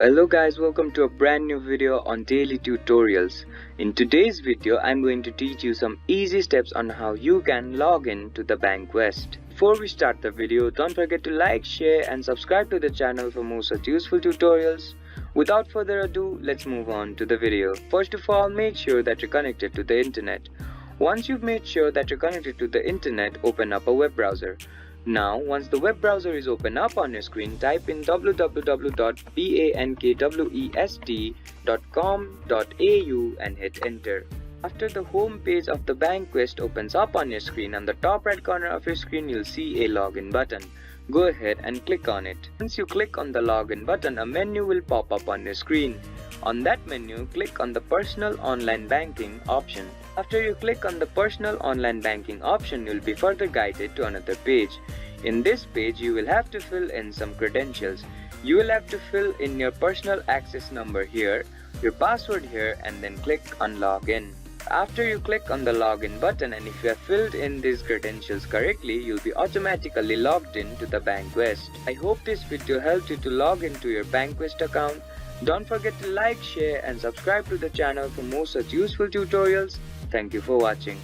Hello guys, welcome to a brand new video on daily tutorials. In today's video, I'm going to teach you some easy steps on how you can log in to the Bankwest. Before we start the video, don't forget to like, share and subscribe to the channel for more such useful tutorials. Without further ado, let's move on to the video. First of all, make sure that you're connected to the internet. Once you've made sure that you're connected to the internet, open up a web browser. Now, once the web browser is open up on your screen, type in www.bankwest.com.au and hit enter. After the home page of the Bankwest opens up on your screen, on the top right corner of your screen you'll see a login button. Go ahead and click on it. Once you click on the login button, a menu will pop up on your screen. On that menu, click on the Personal Online Banking option. After you click on the Personal Online Banking option, you'll be further guided to another page. In this page, you will have to fill in some credentials. You will have to fill in your personal access number here, your password here, and then click on Login. After you click on the login button, and if you have filled in these credentials correctly, you'll be automatically logged in to the Bankwest. I hope this video helped you to log into your Bankwest account. Don't forget to like, share and subscribe to the channel for more such useful tutorials. Thank you for watching.